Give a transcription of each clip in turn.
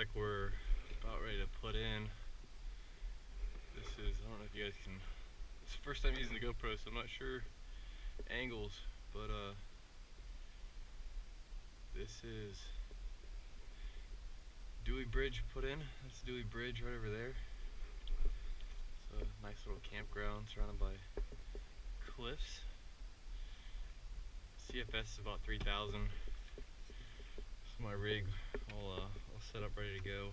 like we're about ready to put in. This is, I don't know if you guys can, it's the first time using the GoPro, so I'm not sure angles, but this is Dewey Bridge put in. That's Dewey Bridge right over there. It's a nice little campground surrounded by cliffs. CFS is about 3,000. This is my rig all set up ready to go.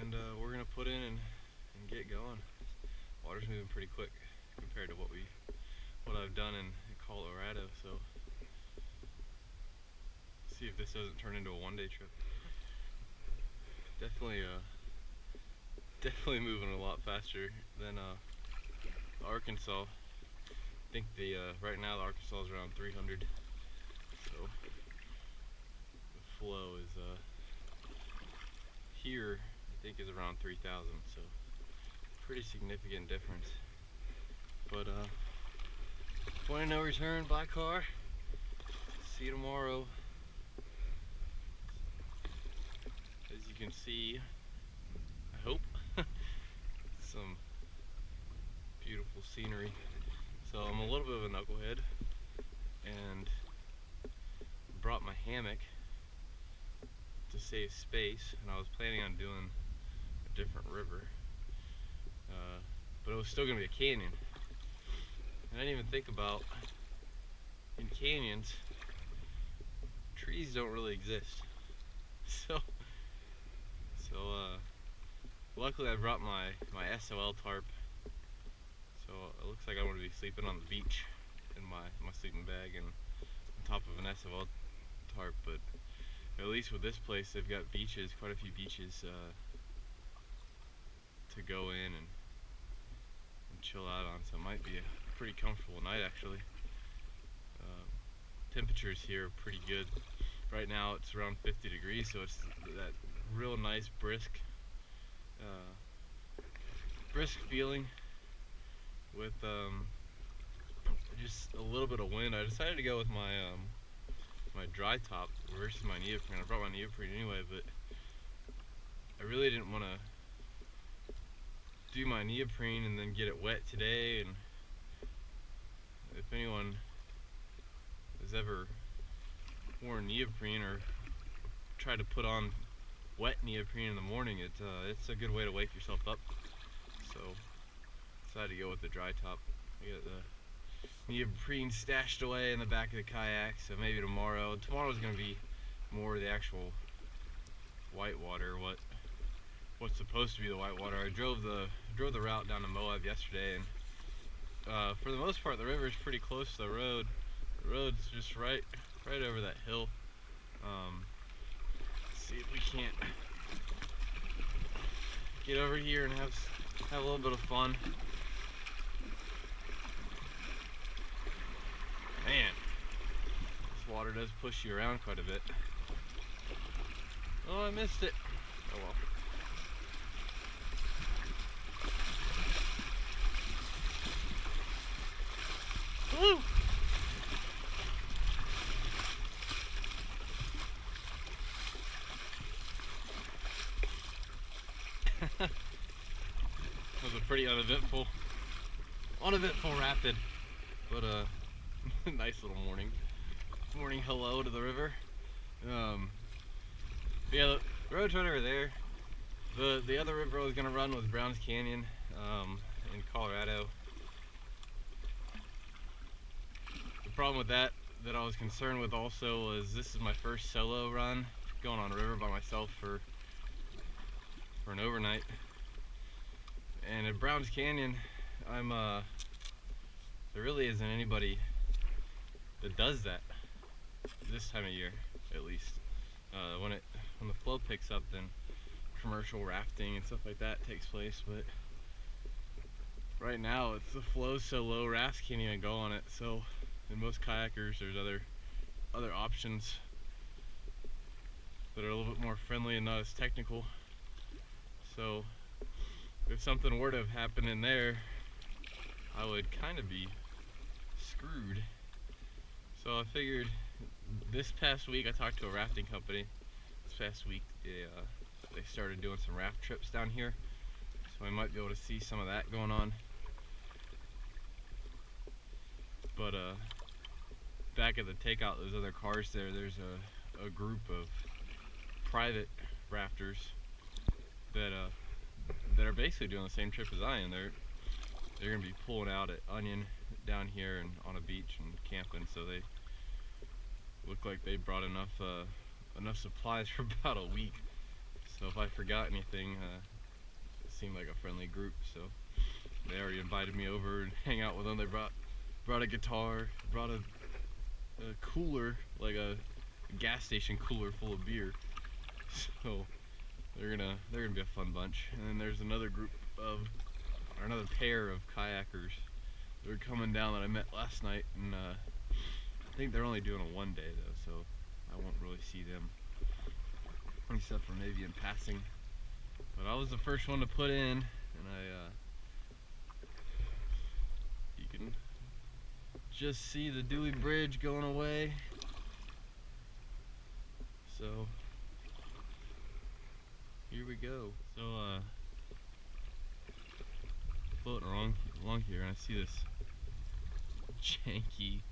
And we're gonna put in and get going. Water's moving pretty quick compared to what I've done in Colorado, so see if this doesn't turn into a one-day trip. Definitely moving a lot faster than Arkansas. I think right now the Arkansas is around 300, so the flow is here I think is around 3,000, so pretty significant difference. But point of no return by car. See you tomorrow. As you can see, I hope, some beautiful scenery. So I'm a little bit of a knucklehead and brought my hammock to save space, and I was planning on doing a different river, but it was still going to be a canyon. And I didn't even think about, in canyons, trees don't really exist. So luckily I brought my SOL tarp, so it looks like I'm going to be sleeping on the beach in my sleeping bag and on top of an SOL tarp. But at least with this place, they've got beaches, quite a few beaches to go in and chill out on, so it might be a pretty comfortable night actually. Temperatures here are pretty good. Right now it's around 50 degrees, so it's that real nice brisk feeling with just a little bit of wind. I decided to go with my my dry top versus my neoprene. I brought my neoprene anyway, but I really didn't want to do my neoprene and then get it wet today. And if anyone has ever worn neoprene or tried to put on wet neoprene in the morning, it's a good way to wake yourself up. So decided to go with the dry top. I got the neoprene stashed away in the back of the kayak, so maybe tomorrow's going to be more of the actual whitewater, what's supposed to be the whitewater. I drove the route down to Moab yesterday, and for the most part the river is pretty close to the road. The road's just right over that hill. Let's see if we can't get over here and have a little bit of fun. Man, this water does push you around quite a bit. Oh, I missed it. Oh well. Woo! That was a pretty uneventful rapid, but nice little morning hello to the river. Yeah, the road's right over there. The other river I was gonna run was Browns Canyon in Colorado. The problem with that I was concerned with also was this is my first solo run going on a river by myself for an overnight. And at Browns Canyon, there really isn't anybody that does that this time of year, at least. When the flow picks up, then commercial rafting and stuff like that takes place. But right now, the flow's so low, rafts can't even go on it. So, in most kayakers, there's other options that are a little bit more friendly and not as technical. So if something were to have happened in there, I would kind of be screwed. So I figured this past week I talked to a rafting company. It's past week they started doing some raft trips down here, so I might be able to see some of that going on. But back at the takeout, those other cars there's a group of private rafters that are basically doing the same trip as I am. They're gonna be pulling out at Onion down here and on a beach and camping, so they look like they brought enough supplies for about a week. So if I forgot anything, it seemed like a friendly group, so they already invited me over and hang out with them. They brought a guitar, brought a cooler, like a gas station cooler full of beer. So they're gonna be a fun bunch. And then there's another pair of kayakers that are coming down that I met last night, and I think they're only doing a one day though, so I won't really see them except for maybe in passing. But I was the first one to put in, and you can just see the Dewey Bridge going away. So here we go. So floating along here, and I see this janky,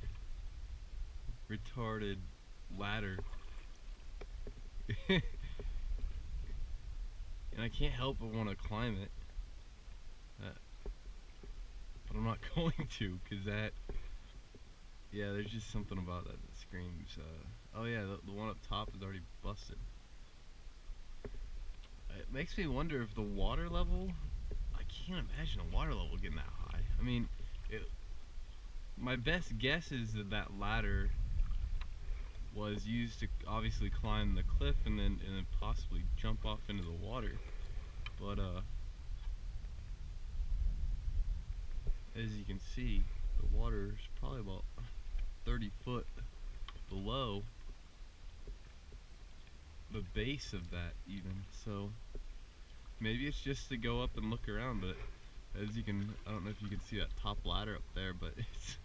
retarded ladder. And I can't help but want to climb it, but I'm not going to, because there's just something about that screams, oh yeah, the one up top is already busted. It makes me wonder if the water level, I can't imagine a water level getting that high. I mean, my best guess is that ladder was used to obviously climb the cliff and then possibly jump off into the water. But as you can see, the water is probably about 30 foot below the base of that even. So maybe it's just to go up and look around, but as you can, I don't know if you can see that top ladder up there, but it's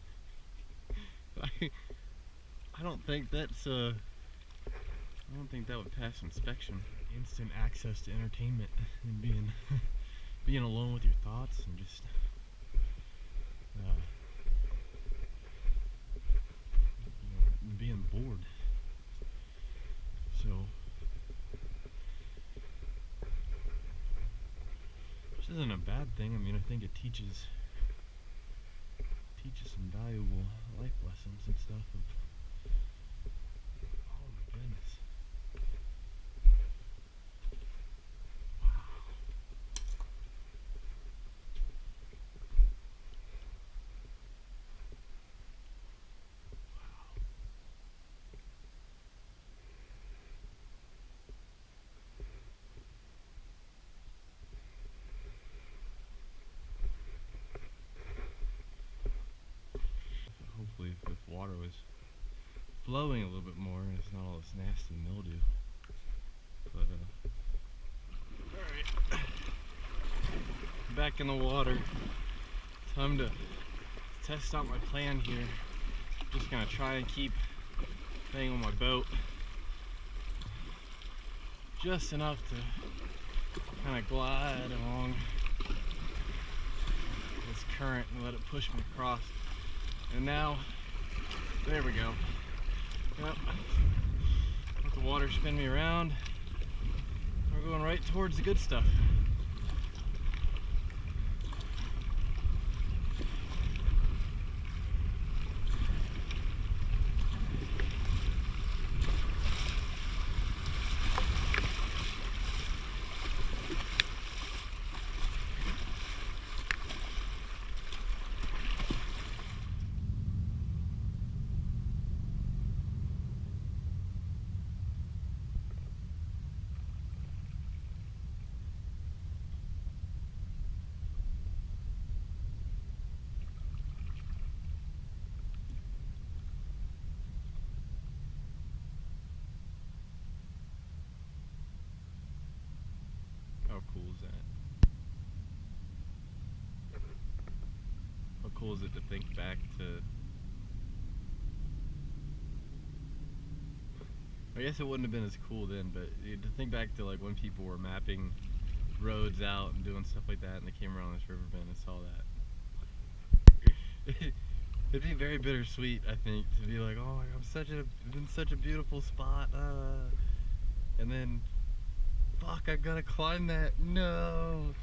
I don't think that's I don't think that would pass inspection. Instant access to entertainment and being alone with your thoughts and just being bored. So which isn't a bad thing. I mean, I think it teaches some valuable life lessons and stuff of, oh my goodness. Wow. Hopefully if water was flowing a little bit more and it's not all this nasty mildew. But alright, back in the water. Time to test out my plan here. Just gonna try and keep staying on my boat just enough to kind of glide along this current and let it push me across. And now, there we go. Yep. Let the water spin me around. We're going right towards the good stuff. How cool is that? How cool is it to think back to I guess it wouldn't have been as cool then, but to think back to like when people were mapping roads out and doing stuff like that, and they came around this river bend and saw that. It'd be very bittersweet, I think, to be like, oh, I'm in such a beautiful spot, and then, fuck, I've got to climb that. No.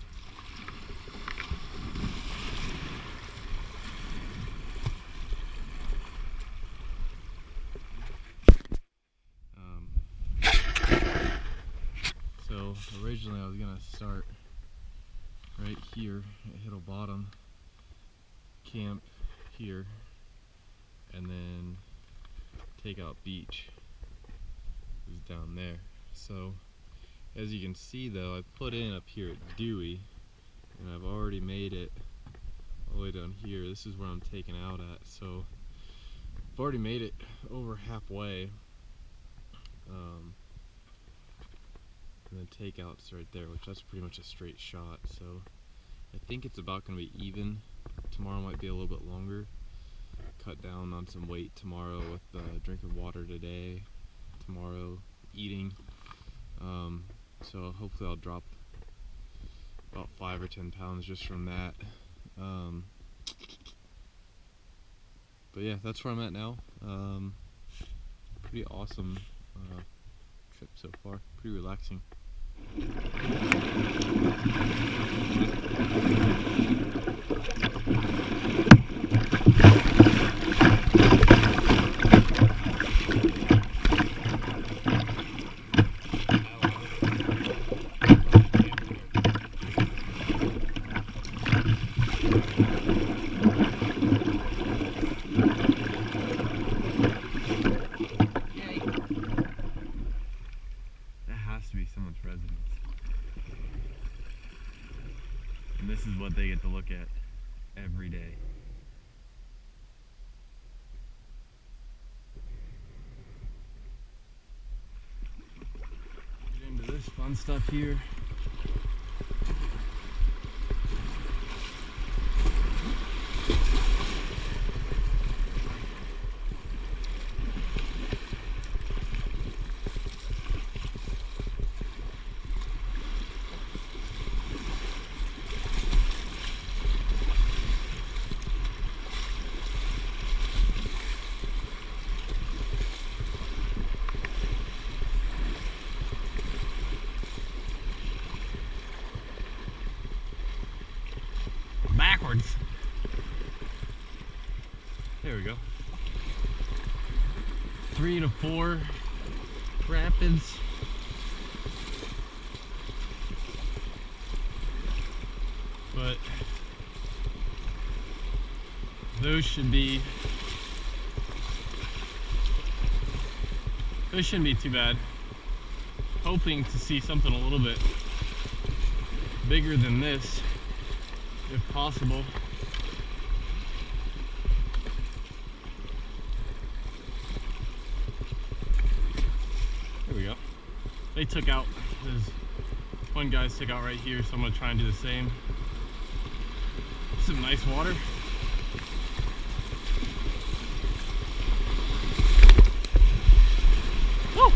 So originally I was gonna start right here at Hiddle Bottom, camp here, and then Takeout Beach is down there. So as you can see though, I put in up here at Dewey, and I've already made it all the way down here. This is where I'm taking out at, so I've already made it over halfway. And then Takeout's right there, which that's pretty much a straight shot, so I think it's about going to be even. Tomorrow might be a little bit longer. Cut down on some weight tomorrow with drinking water today, tomorrow eating, so hopefully I'll drop about 5 or 10 pounds just from that. But yeah, that's where I'm at now. Pretty awesome trip so far, pretty relaxing. Someone's residence, and this is what they get to look at every day. Get into this fun stuff here. Backwards. There we go. 3 to 4 rapids. But those shouldn't be too bad. Hoping to see something a little bit bigger than this, if possible. There we go. They took out, there's one guy's took out right here, so I'm gonna try and do the same. Some nice water. Woo!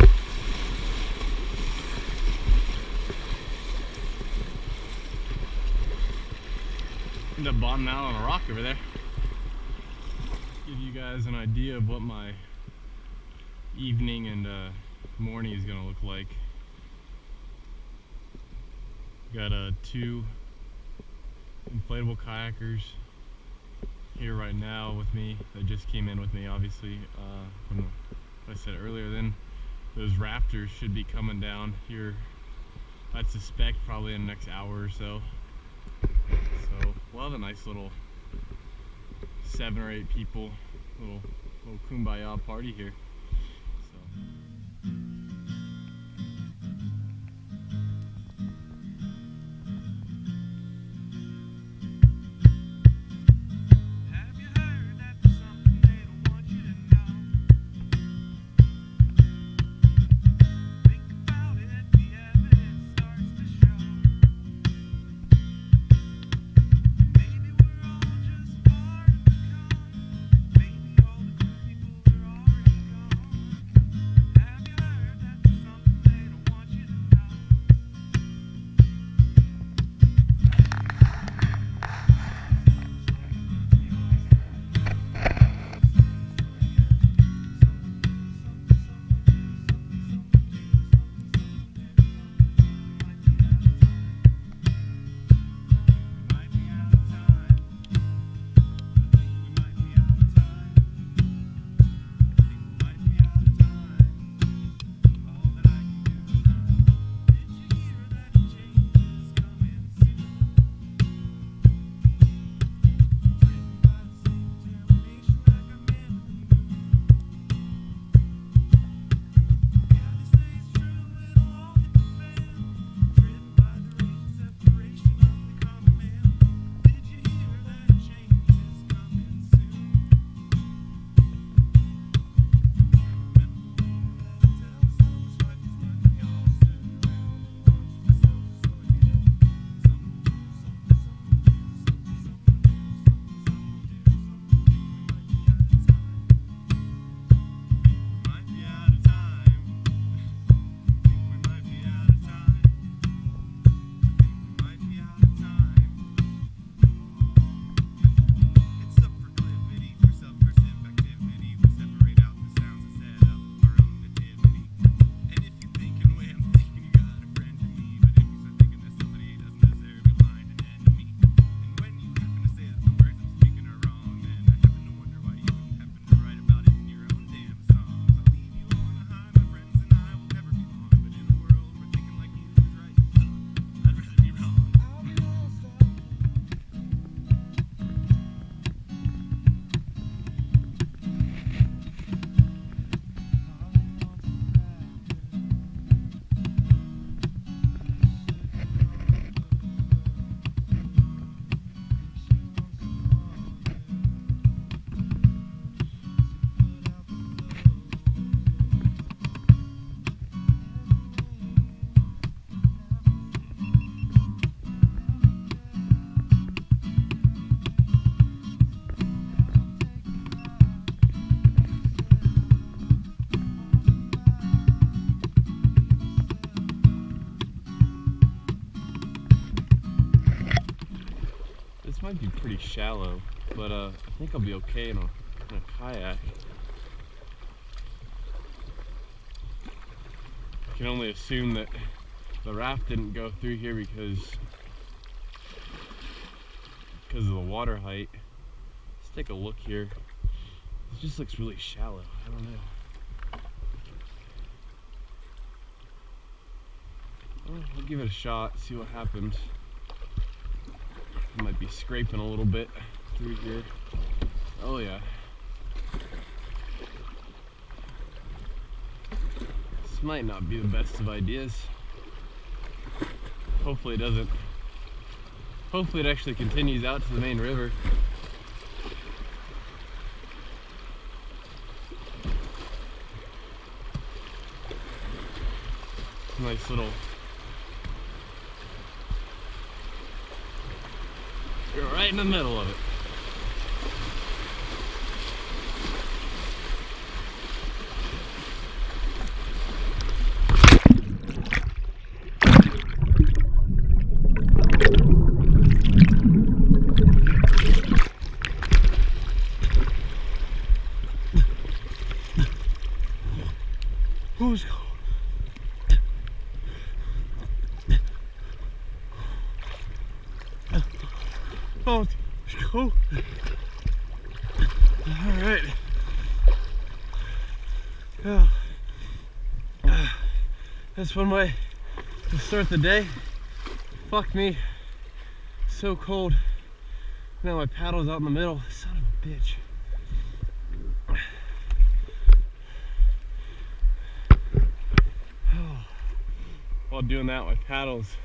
End up bottoming out on a rock over there. Give you guys an idea of what my evening and morning is gonna look like. Got 2 inflatable kayakers here right now with me. They just came in with me, obviously, from what I said earlier. Then those rafters should be coming down here, I suspect, probably in the next hour or so. So we'll have a nice little 7 or 8 people, little kumbaya party here. So. This might be pretty shallow, but I think I'll be okay in a kayak. I can only assume that the raft didn't go through here because of the water height. Let's take a look here. It just looks really shallow. I don't know. Well, I'll give it a shot, see what happens. I might be scraping a little bit through here. Oh yeah. This might not be the best of ideas. Hopefully it doesn't. Hopefully it actually continues out to the main river. Nice little. You're right in the middle of it. Who's oh, cool. All right. Oh. That's one way to start the day. Fuck me. So cold. Now my paddle's out in the middle. Son of a bitch. While doing that, my paddle's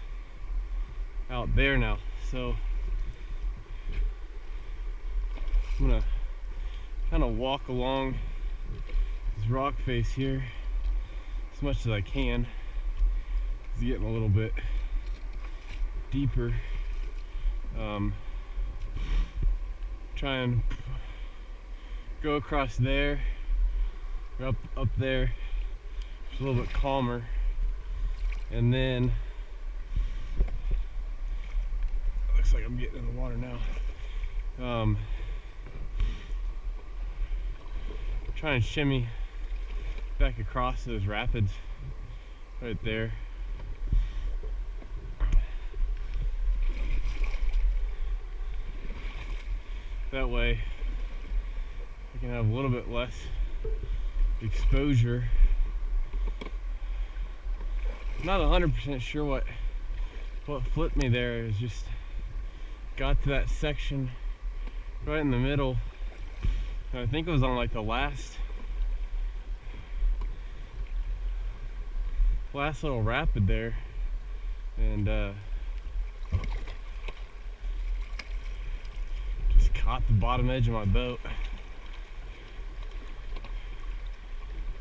out there now. So I'm gonna kind of walk along this rock face here as much as I can. It's getting a little bit deeper. Try and go across there, or up there. It's a little bit calmer, and then looks like I'm getting in the water now. Try and shimmy back across those rapids right there. That way I can have a little bit less exposure. I'm not 100% sure what flipped me there. It was just got to that section right in the middle. And I think it was on like the last little rapid there, and just caught the bottom edge of my boat.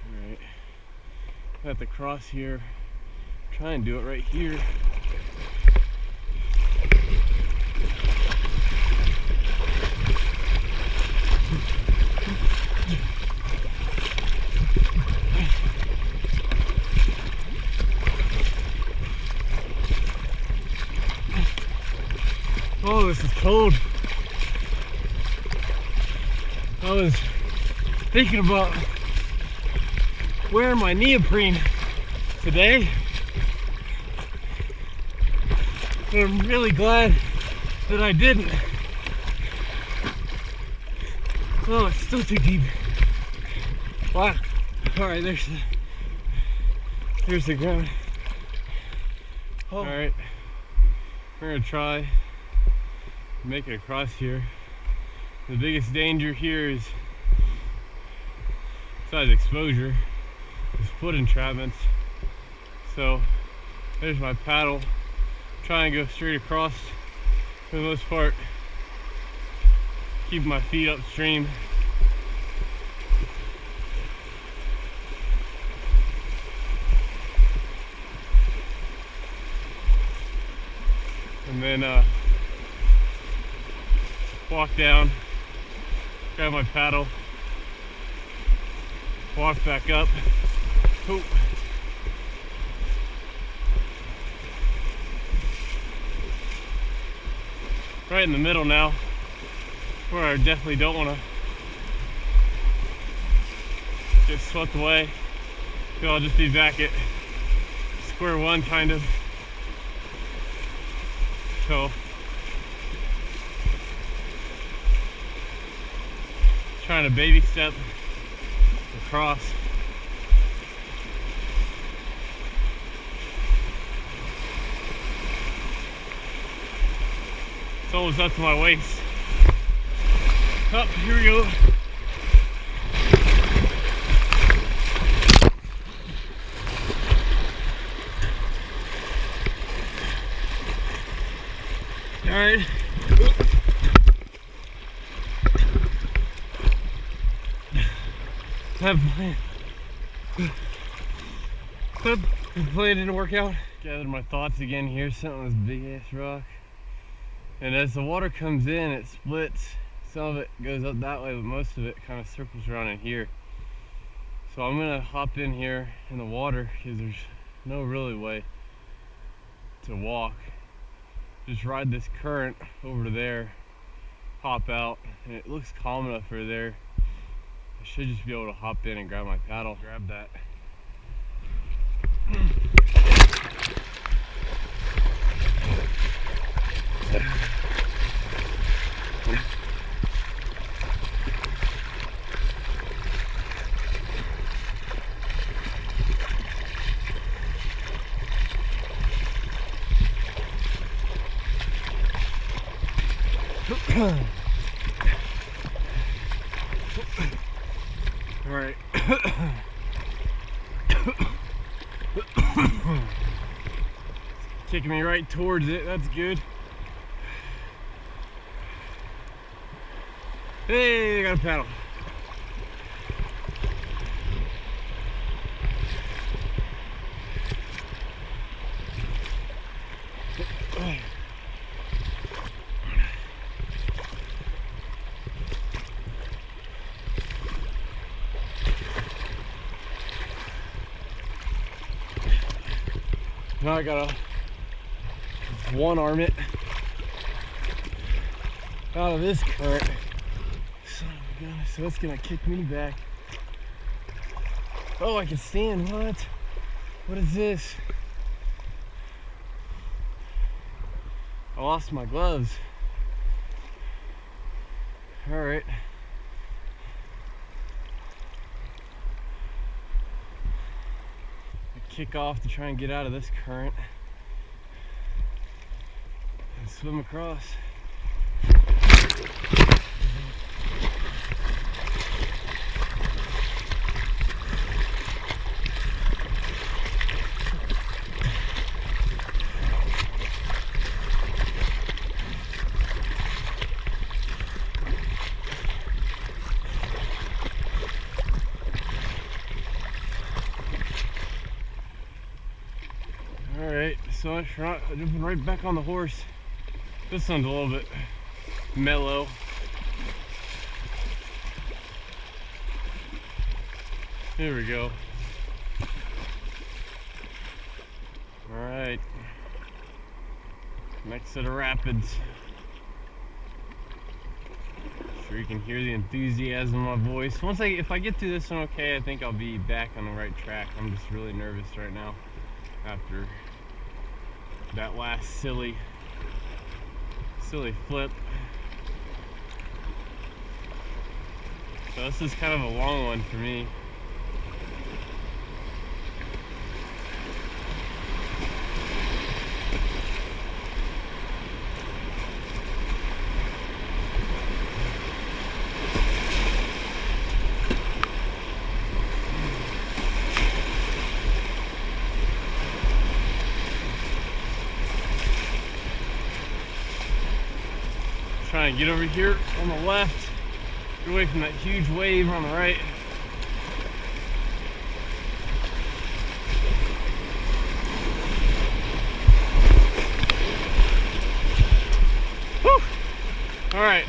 Alright, I have to cross here, try and do it right here. Oh, this is cold. I was thinking about wearing my neoprene today. But I'm really glad that I didn't. Oh, it's still too deep. Wow. Alright, there's the ground. Oh. Alright. We're gonna try make it across here. The biggest danger here is, besides exposure, is foot entrapments. So there's my paddle. Try and go straight across. For the most part, keep my feet upstream. And then walk down, grab my paddle, walk back up. Oh. right in the middle now, where I definitely don't want to get swept away. So I'll just be back at square one, kind of. So trying to baby step across. It's almost up to my waist. Up, here we go. All right. That plan didn't work out. Gathered my thoughts again here, sitting on this big ass rock. And as the water comes in, it splits. Some of it goes up that way, but most of it kind of circles around in here. So I'm gonna hop in here in the water because there's no really way to walk. Just ride this current over to there, hop out, and it looks calm enough over there. I should just be able to hop in and grab my paddle, grab that. All right. Kicking me right towards it. That's good. Hey, I got a paddle. Now I gotta one arm it out of this current. Son of a gun, so that's gonna kick me back. Oh, I can stand. What? What is this? I lost my gloves. All right. Kick off to try and get out of this current and swim across. Alright, so I'm jumping right back on the horse. This one's a little bit mellow. Here we go. Alright. Next set of rapids. Sure you can hear the enthusiasm in my voice. If I get through this one okay, I think I'll be back on the right track. I'm just really nervous right now after that last silly flip. So this is kind of a long one for me. Trying to get over here on the left, get away from that huge wave on the right. Whew! All right,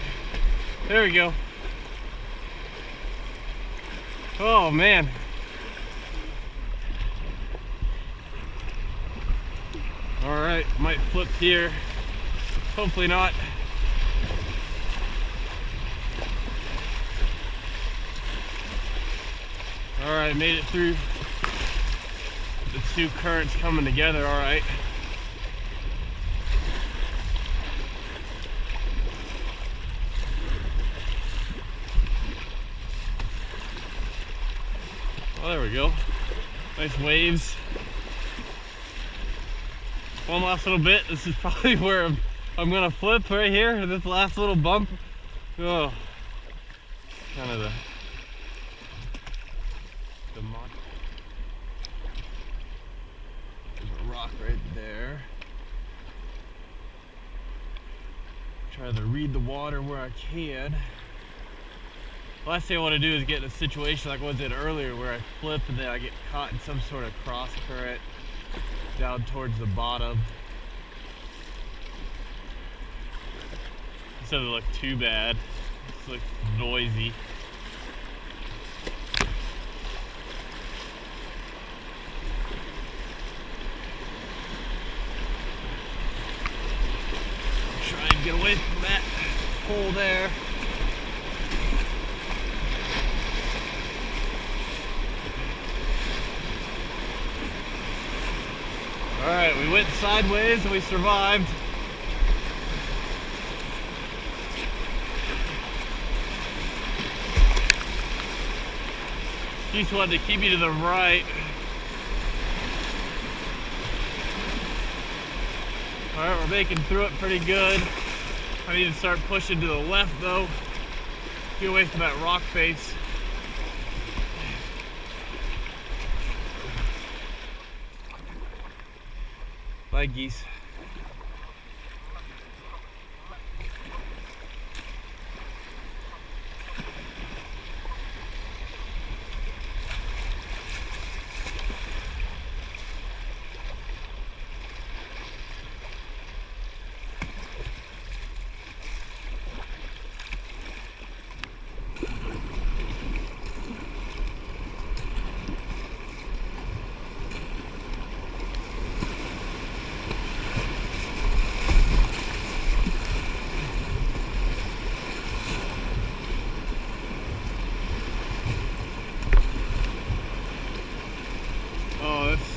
there we go. Oh man. All right, might flip here. Hopefully not. Alright, made it through the two currents coming together, alright. Oh, there we go. Nice waves. One last little bit. This is probably where I'm gonna flip right here. This last little bump. Oh, kind of the mod. There's a rock right there. Try to read the water where I can. Last thing I want to do is get in a situation like I was in earlier where I flip and then I get caught in some sort of cross current down towards the bottom. This doesn't look too bad. This looks noisy. Try and get away from that hole there. Alright, we went sideways and we survived. Just wanted to keep you to the right. Alright, we're making through it pretty good. I need to start pushing to the left though. Get away from that rock face. Bye, geese.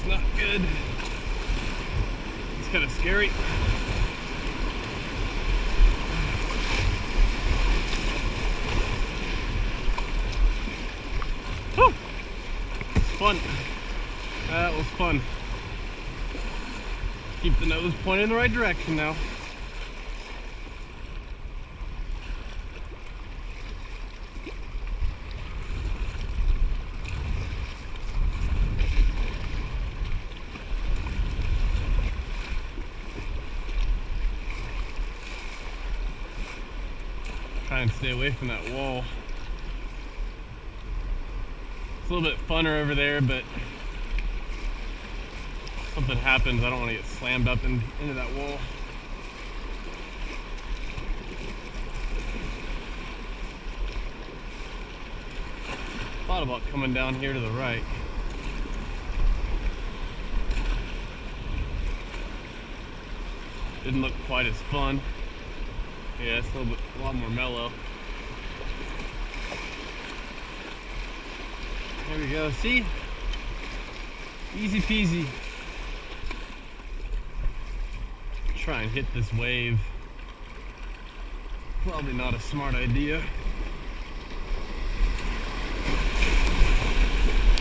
Not good. It's kind of scary. Whew. Fun. That was fun. Keep the nose pointed in the right direction now. Try and stay away from that wall. It's a little bit funner over there, but if something happens, I don't want to get slammed up into that wall. Thought about coming down here to the right. Didn't look quite as fun. Yeah, it's a lot more mellow. There we go, see? Easy peasy. Try and hit this wave. Probably not a smart idea.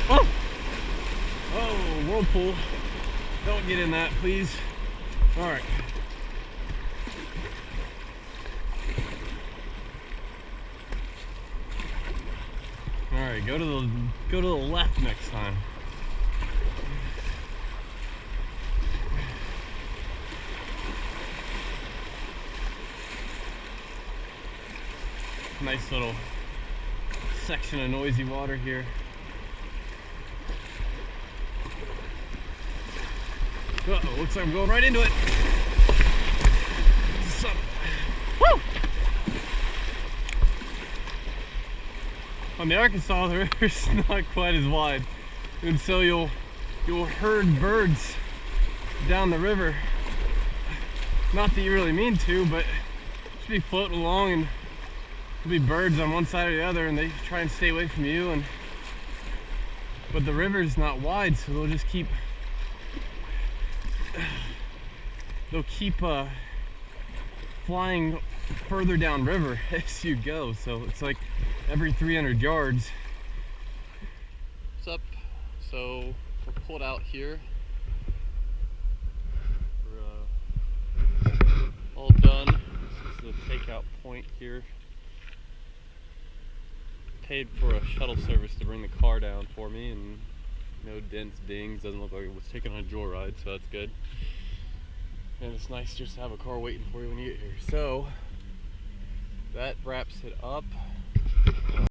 Oh! Oh, whirlpool. Don't get in that, please. Alright. Alright, go to the left next time. Nice little section of noisy water here. Uh-oh, looks like I'm going right into it. Woo! On the Arkansas, the river's not quite as wide, and so you'll herd birds down the river. Not that you really mean to, but just be floating along and there'll be birds on one side or the other, and they try and stay away from you, and but the river's not wide, so they'll just keep flying further down river as you go. So it's like every 300 yards. What's up? So we're pulled out here. We're all done. This is the takeout point here. Paid for a shuttle service to bring the car down for me, and no dents, dings. Doesn't look like it was taken on a joyride, so that's good. And it's nice just to have a car waiting for you when you get here. So that wraps it up.